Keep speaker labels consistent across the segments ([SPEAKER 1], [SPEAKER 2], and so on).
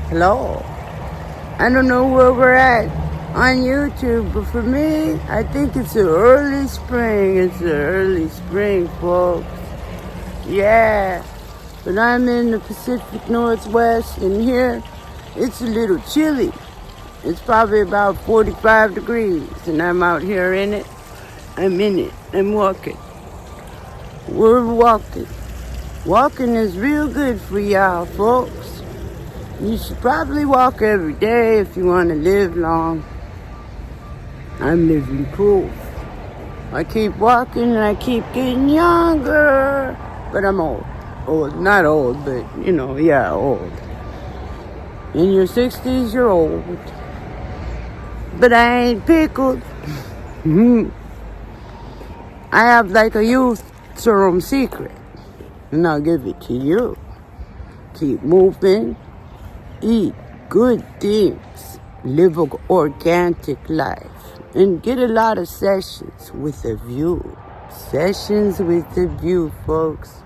[SPEAKER 1] Hello. I don't know where we're at on YouTube, but for me, I think it's the early spring. It's the early spring, folks. Yeah. But I'm in the Pacific Northwest, and here it's a little chilly. It's probably about 45 degrees, and I'm out here in it. I'm in it. I'm walking. We're walking. Walking is real good for y'all, folks. You should probably walk every day if you want to live long. I'm living proof. I keep walking and I keep getting younger. But I'm old. Old, not old, but old. In your 60s, you're old. But I ain't pickled. I have like a youth serum secret. And I'll give it to you. Keep moving. Eat good things. Live an organic life. And get a lot of sessions with a view. Sessions with a view, folks.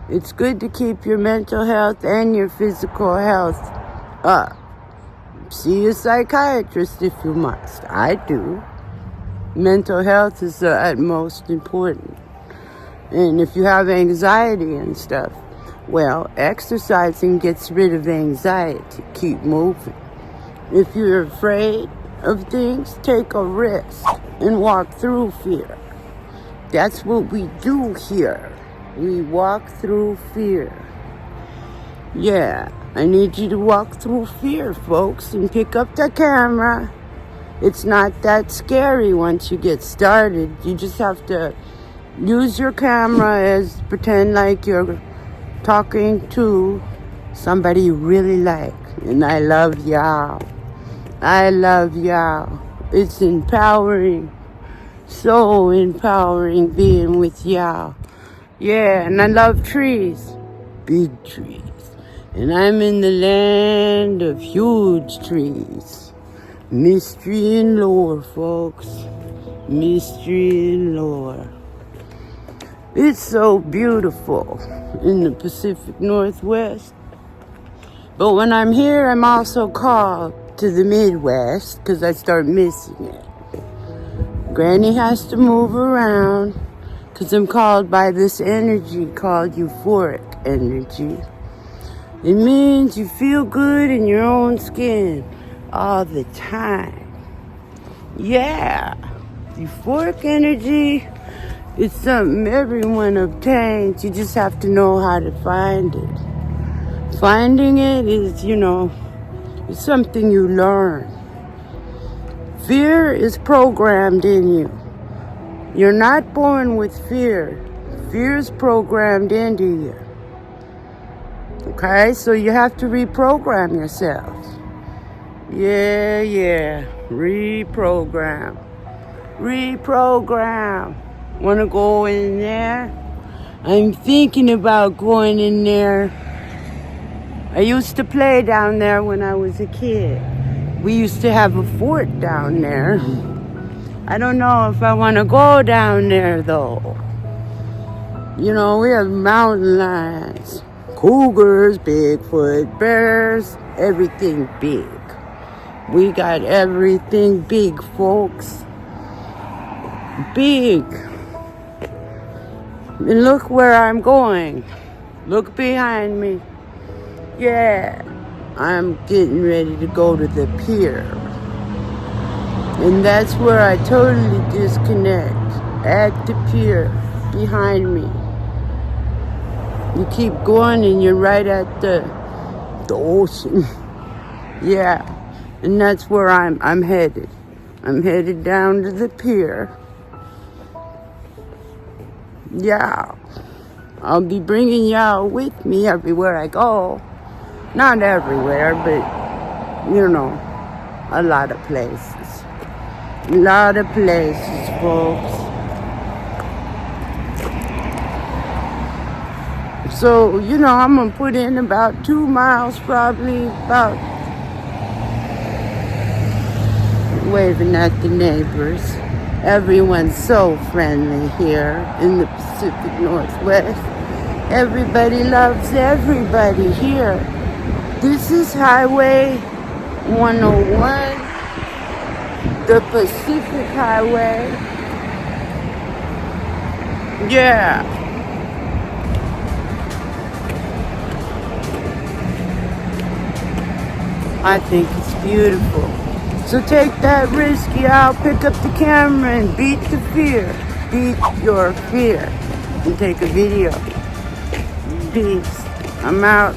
[SPEAKER 1] It's good to keep your mental health and your physical health up. See a psychiatrist if you must. I do. Mental health is the utmost important. And if you have anxiety and stuff, well, exercising gets rid of anxiety. Keep moving. If you're afraid of things, take a risk and walk through fear. That's what we do here. We walk through fear. Yeah, I need you to walk through fear, folks, and pick up the camera. It's not that scary once you get started. You just have to use your camera as pretend like you're talking to somebody you really like. And I love y'all. I love y'all. It's empowering. So empowering being with y'all. Yeah, and I love trees. Big trees. And I'm in the land of huge trees. Mystery and lore, folks. Mystery and lore. It's so beautiful in the Pacific Northwest. But when I'm here, I'm also called to the Midwest because I start missing it. Granny has to move around because I'm called by this energy called euphoric energy. It means you feel good in your own skin all the time. Yeah, euphoric energy. It's something everyone obtains. You just have to know how to find it. Finding it is, it's something you learn. Fear is programmed in you. You're not born with fear. Fear is programmed into you. Okay, so you have to reprogram yourself. Yeah. Reprogram. Want to go in there? I'm thinking about going in there. I used to play down there when I was a kid. We used to have a fort down there. I don't know if I want to go down there, though. We have mountain lions, cougars, Bigfoot, bears, everything big. We got everything big, folks. Big. And look where I'm going. Look behind me. Yeah, I'm getting ready to go to the pier. And that's where I totally disconnect. At the pier, behind me. You keep going and you're right at the ocean. Yeah, and that's where I'm headed. I'm headed down to the pier. Yeah, I'll be bringing y'all with me everywhere I go. Not everywhere, but, a lot of places. A lot of places, folks. So, I'm going to put in about 2 miles, probably, about waving at the neighbors. Everyone's so friendly here in the Pacific Northwest. Everybody loves everybody here. This is Highway 101, the Pacific Highway. Yeah. I think it's beautiful. So take that risk, y'all. Pick up the camera and beat the fear. Beat your fear. And take a video. Peace. I'm out.